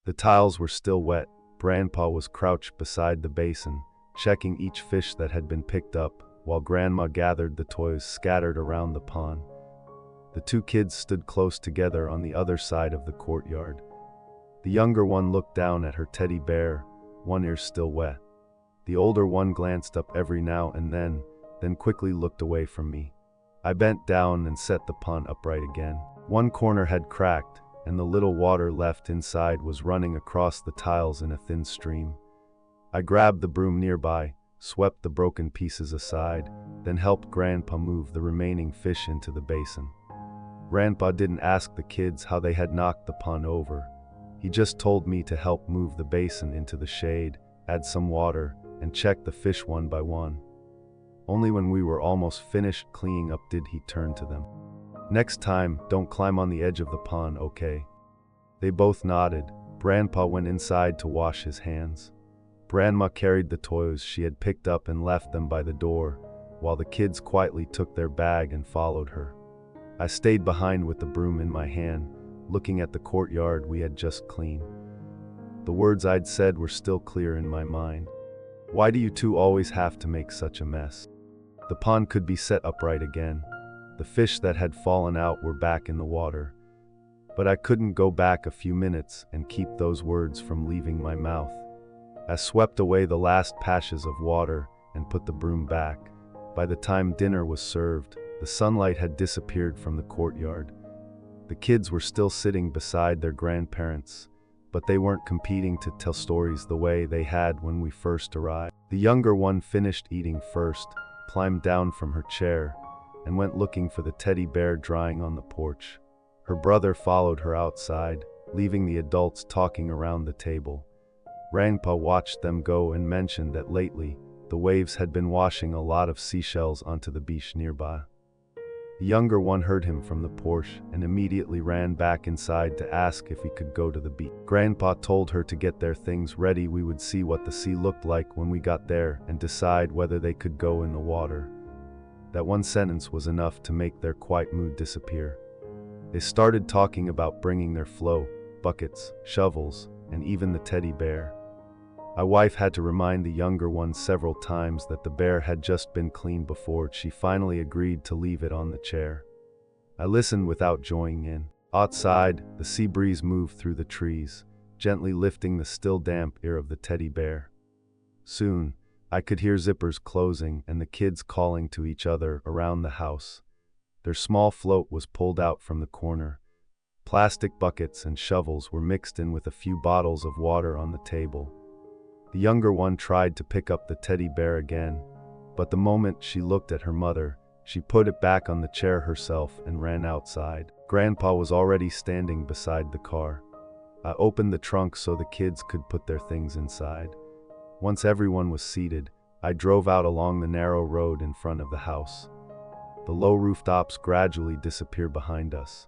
The tiles were still wet. Grandpa was crouched beside the basin, checking each fish that had been picked up, while Grandma gathered the toys scattered around the pond. The two kids stood close together on the other side of the courtyard. The younger one looked down at her teddy bear, one ear still wet. The older one glanced up every now and then quickly looked away from me. I bent down and set the pond upright again. One corner had cracked, and the little water left inside was running across the tiles in a thin stream. I grabbed the broom nearby, swept the broken pieces aside, then helped Grandpa move the remaining fish into the basin. Grandpa didn't ask the kids how they had knocked the pond over. He just told me to help move the basin into the shade, add some water, and check the fish one by one. Only when we were almost finished cleaning up did he turn to them. "Next time, don't climb on the edge of the pond, okay?" They both nodded. Grandpa went inside to wash his hands. Grandma carried the toys she had picked up and left them by the door, while the kids quietly took their bag and followed her. I stayed behind with the broom in my hand, looking at the courtyard we had just cleaned. The words I'd said were still clear in my mind. "Why do you two always have to make such a mess?" The pond could be set upright again. The fish that had fallen out were back in the water. But I couldn't go back a few minutes and keep those words from leaving my mouth. I swept away the last patches of water and put the broom back. By the time dinner was served, the sunlight had disappeared from the courtyard. The kids were still sitting beside their grandparents, but they weren't competing to tell stories the way they had when we first arrived. The younger one finished eating first, climbed down from her chair, and went looking for the teddy bear drying on the porch. Her brother followed her outside, leaving the adults talking around the table. Grandpa watched them go and mentioned that lately, the waves had been washing a lot of seashells onto the beach nearby. The younger one heard him from the porch and immediately ran back inside to ask if he could go to the beach. Grandpa told her to get their things ready. We would see what the sea looked like when we got there and decide whether they could go in the water. That one sentence was enough to make their quiet mood disappear. They started talking about bringing their flow, buckets, shovels, and even the teddy bear. My wife had to remind the younger one several times that the bear had just been cleaned before she finally agreed to leave it on the chair. I listened without joining in. Outside, the sea breeze moved through the trees, gently lifting the still damp ear of the teddy bear. Soon, I could hear zippers closing and the kids calling to each other around the house. Their small float was pulled out from the corner. Plastic buckets and shovels were mixed in with a few bottles of water on the table. The younger one tried to pick up the teddy bear again, but the moment she looked at her mother, she put it back on the chair herself and ran outside. Grandpa was already standing beside the car. I opened the trunk so the kids could put their things inside. Once everyone was seated, I drove out along the narrow road in front of the house. The low rooftops gradually disappeared behind us.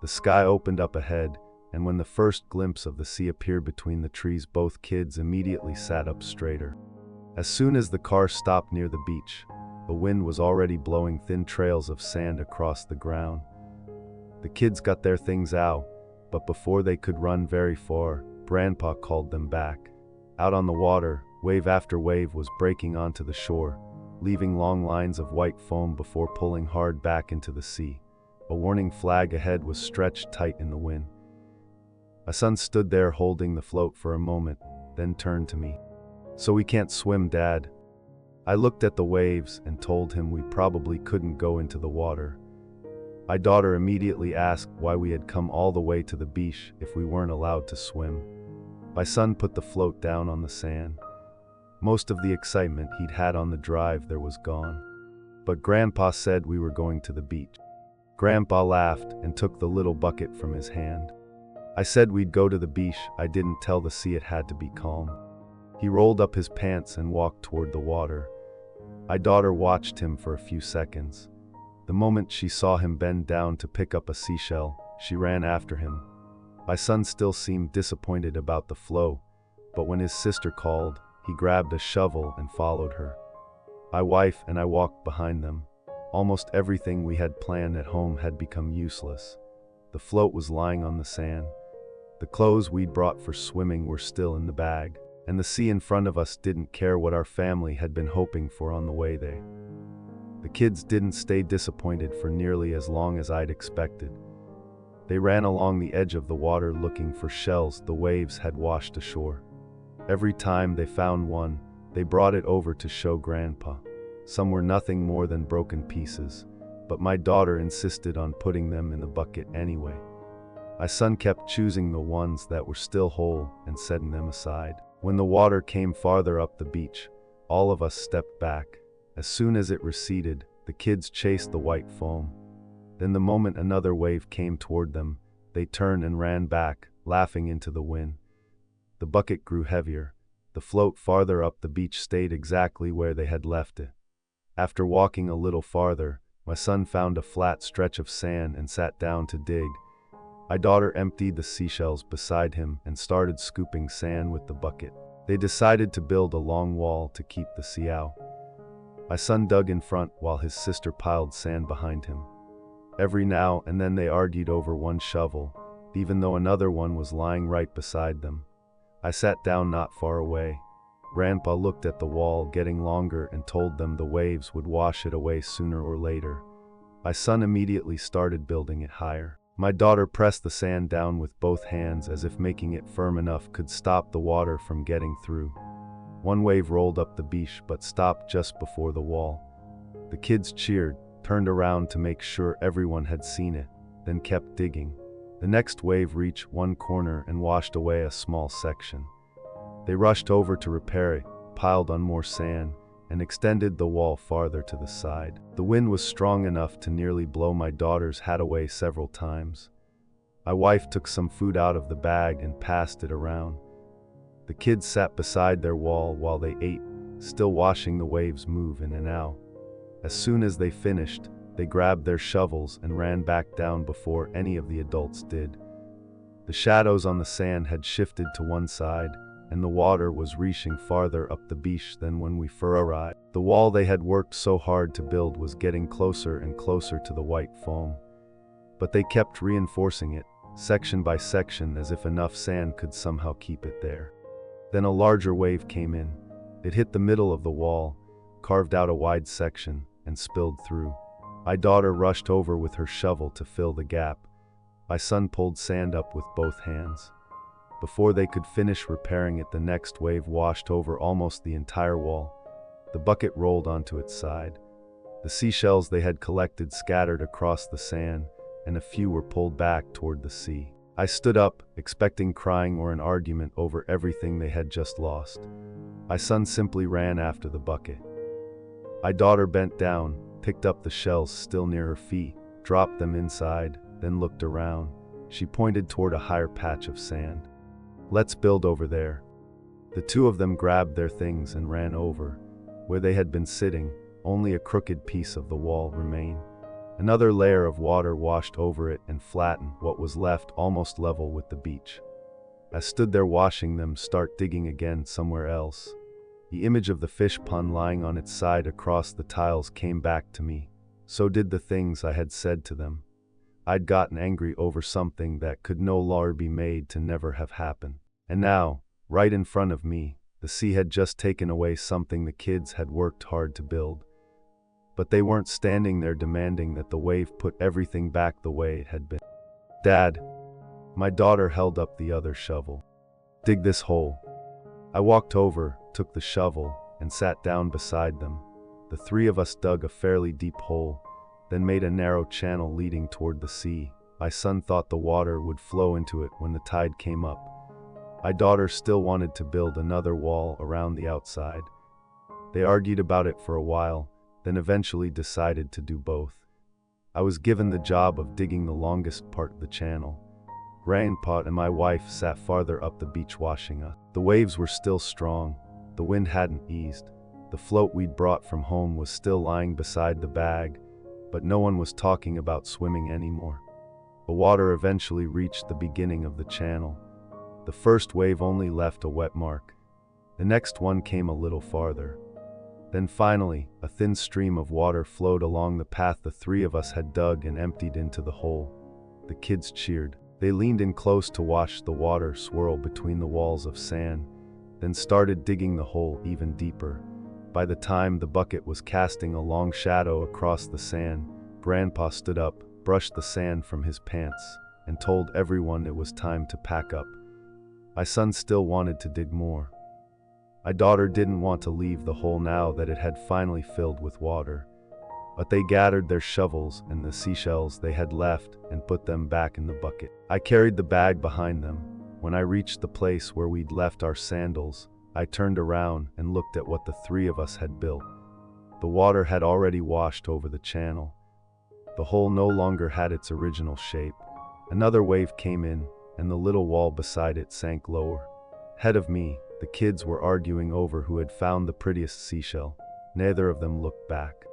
The sky opened up ahead, and when the first glimpse of the sea appeared between the trees, both kids immediately sat up straighter. As soon as the car stopped near the beach, the wind was already blowing thin trails of sand across the ground. The kids got their things out, but before they could run very far, Grandpa called them back. Out on the water, wave after wave was breaking onto the shore, leaving long lines of white foam before pulling hard back into the sea. A warning flag ahead was stretched tight in the wind. My son stood there holding the float for a moment, then turned to me. "So we can't swim, Dad?" I looked at the waves and told him we probably couldn't go into the water. My daughter immediately asked why we had come all the way to the beach if we weren't allowed to swim. My son put the float down on the sand. Most of the excitement he'd had on the drive there was gone. But Grandpa said we were going to the beach. Grandpa laughed and took the little bucket from his hand. I said we'd go to the beach. I didn't tell the sea it had to be calm. He rolled up his pants and walked toward the water. My daughter watched him for a few seconds. The moment she saw him bend down to pick up a seashell, she ran after him. My son still seemed disappointed about the flow, but when his sister called, he grabbed a shovel and followed her. My wife and I walked behind them. Almost everything we had planned at home had become useless. The float was lying on the sand. The clothes we'd brought for swimming were still in the bag, and the sea in front of us didn't care what our family had been hoping for on the way there. The kids didn't stay disappointed for nearly as long as I'd expected. They ran along the edge of the water looking for shells the waves had washed ashore. Every time they found one, they brought it over to show Grandpa. Some were nothing more than broken pieces, but my daughter insisted on putting them in the bucket anyway. My son kept choosing the ones that were still whole and setting them aside. When the water came farther up the beach, all of us stepped back. As soon as it receded, the kids chased the white foam. Then the moment another wave came toward them, they turned and ran back, laughing into the wind. The bucket grew heavier. The float farther up the beach stayed exactly where they had left it. After walking a little farther, my son found a flat stretch of sand and sat down to dig. My daughter emptied the seashells beside him and started scooping sand with the bucket. They decided to build a long wall to keep the sea out. My son dug in front while his sister piled sand behind him. Every now and then they argued over one shovel, even though another one was lying right beside them. I sat down not far away. Grandpa looked at the wall getting longer and told them the waves would wash it away sooner or later. My son immediately started building it higher. My daughter pressed the sand down with both hands as if making it firm enough could stop the water from getting through. One wave rolled up the beach but stopped just before the wall. The kids cheered, turned around to make sure everyone had seen it, then kept digging. The next wave reached one corner and washed away a small section. They rushed over to repair it, piled on more sand, and extended the wall farther to the side. The wind was strong enough to nearly blow my daughter's hat away several times. My wife took some food out of the bag and passed it around. The kids sat beside their wall while they ate, still watching the waves move in and out. As soon as they finished, they grabbed their shovels and ran back down before any of the adults did. The shadows on the sand had shifted to one side, and the water was reaching farther up the beach than when we first arrived. The wall they had worked so hard to build was getting closer and closer to the white foam. But they kept reinforcing it, section by section, as if enough sand could somehow keep it there. Then a larger wave came in. It hit the middle of the wall, carved out a wide section, and spilled through. My daughter rushed over with her shovel to fill the gap. My son pulled sand up with both hands. Before they could finish repairing it, the next wave washed over almost the entire wall. The bucket rolled onto its side. The seashells they had collected scattered across the sand, and a few were pulled back toward the sea. I stood up, expecting crying or an argument over everything they had just lost. My son simply ran after the bucket. My daughter bent down, picked up the shells still near her feet, dropped them inside, then looked around. She pointed toward a higher patch of sand. "Let's build over there." The two of them grabbed their things and ran over. Where they had been sitting, only a crooked piece of the wall remained. Another layer of water washed over it and flattened what was left almost level with the beach. I stood there watching them start digging again somewhere else. The image of the fish pond lying on its side across the tiles came back to me. So did the things I had said to them. I'd gotten angry over something that could no longer be made to never have happened. And now, right in front of me, the sea had just taken away something the kids had worked hard to build. But they weren't standing there demanding that the wave put everything back the way it had been. "Dad." My daughter held up the other shovel. "Dig this hole." I walked over, took the shovel, and sat down beside them. The three of us dug a fairly deep hole, then made a narrow channel leading toward the sea. My son thought the water would flow into it when the tide came up. My daughter still wanted to build another wall around the outside. They argued about it for a while, then eventually decided to do both. I was given the job of digging the longest part of the channel. Grandpa and my wife sat farther up the beach watching us. The waves were still strong. The wind hadn't eased. The float we'd brought from home was still lying beside the bag, but no one was talking about swimming anymore. The water eventually reached the beginning of the channel. The first wave only left a wet mark. The next one came a little farther. Then finally, a thin stream of water flowed along the path the three of us had dug and emptied into the hole. The kids cheered. They leaned in close to watch the water swirl between the walls of sand, then started digging the hole even deeper. By the time the bucket was casting a long shadow across the sand, Grandpa stood up, brushed the sand from his pants, and told everyone it was time to pack up. My son still wanted to dig more. My daughter didn't want to leave the hole now that it had finally filled with water. But they gathered their shovels and the seashells they had left and put them back in the bucket. I carried the bag behind them. When I reached the place where we'd left our sandals, I turned around and looked at what the three of us had built. The water had already washed over the channel. The hole no longer had its original shape. Another wave came in, and the little wall beside it sank lower. Ahead of me, the kids were arguing over who had found the prettiest seashell. Neither of them looked back.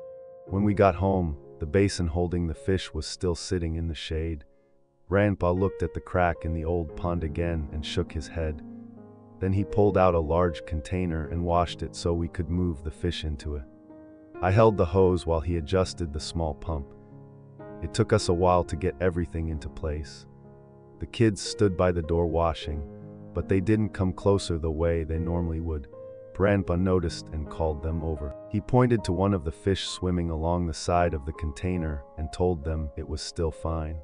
When we got home, the basin holding the fish was still sitting in the shade. Grandpa looked at the crack in the old pond again and shook his head. Then he pulled out a large container and washed it so we could move the fish into it. I held the hose while he adjusted the small pump. It took us a while to get everything into place. The kids stood by the door washing, but they didn't come closer the way they normally would. Grandpa noticed and called them over. He pointed to one of the fish swimming along the side of the container and told them it was still fine.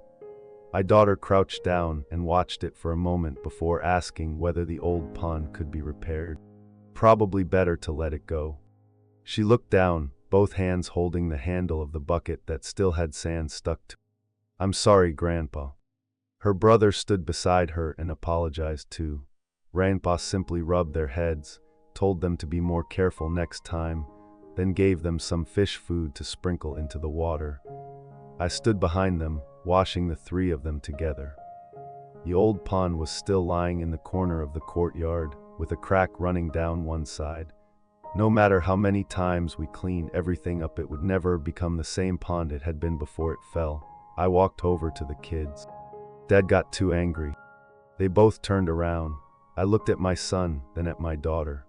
My daughter crouched down and watched it for a moment before asking whether the old pond could be repaired. Probably better to let it go. She looked down, both hands holding the handle of the bucket that still had sand stuck to it. "I'm sorry, Grandpa." Her brother stood beside her and apologized too. Grandpa simply rubbed their heads, told them to be more careful next time, then gave them some fish food to sprinkle into the water. I stood behind them, washing the three of them together. The old pond was still lying in the corner of the courtyard, with a crack running down one side. No matter how many times we cleaned everything up, it would never become the same pond it had been before it fell. I walked over to the kids. Dad got too angry. They both turned around. I looked at my son, then at my daughter.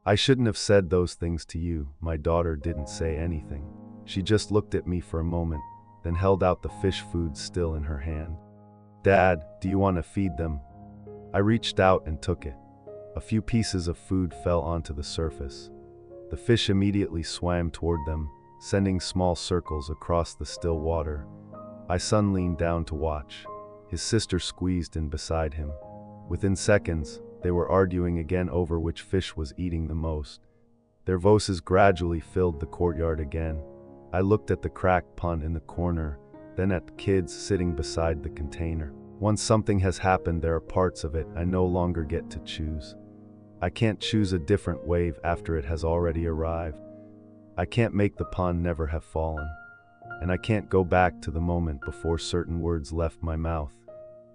"I shouldn't have said those things to you." My daughter didn't say anything. She just looked at me for a moment, then held out the fish food still in her hand. "Dad, do you want to feed them?" I reached out and took it. A few pieces of food fell onto the surface. The fish immediately swam toward them, sending small circles across the still water. My son leaned down to watch. His sister squeezed in beside him. Within seconds, they were arguing again over which fish was eating the most. Their voices gradually filled the courtyard again. I looked at the cracked pond in the corner, then at the kids sitting beside the container. Once something has happened, there are parts of it I no longer get to choose. I can't choose a different wave after it has already arrived. I can't make the pond never have fallen. And I can't go back to the moment before certain words left my mouth.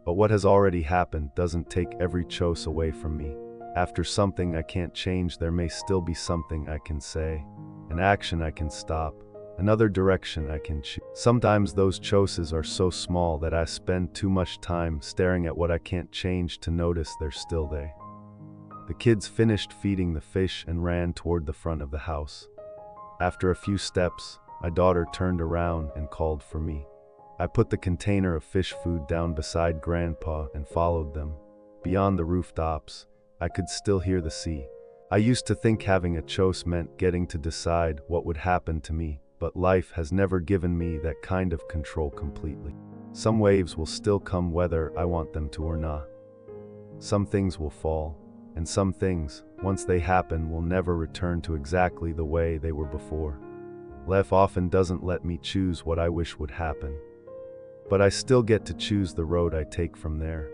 But what has already happened doesn't take every choice away from me. After something I can't change, there may still be something I can say, an action I can stop, another direction I can choose. Sometimes those choices are so small that I spend too much time staring at what I can't change to notice they're still there. The kids finished feeding the fish and ran toward the front of the house. After a few steps, my daughter turned around and called for me. I put the container of fish food down beside Grandpa and followed them. Beyond the rooftops, I could still hear the sea. I used to think having a choice meant getting to decide what would happen to me, but life has never given me that kind of control completely. Some waves will still come whether I want them to or not. Some things will fall, and some things, once they happen, will never return to exactly the way they were before. Life often doesn't let me choose what I wish would happen, but I still get to choose the road I take from there.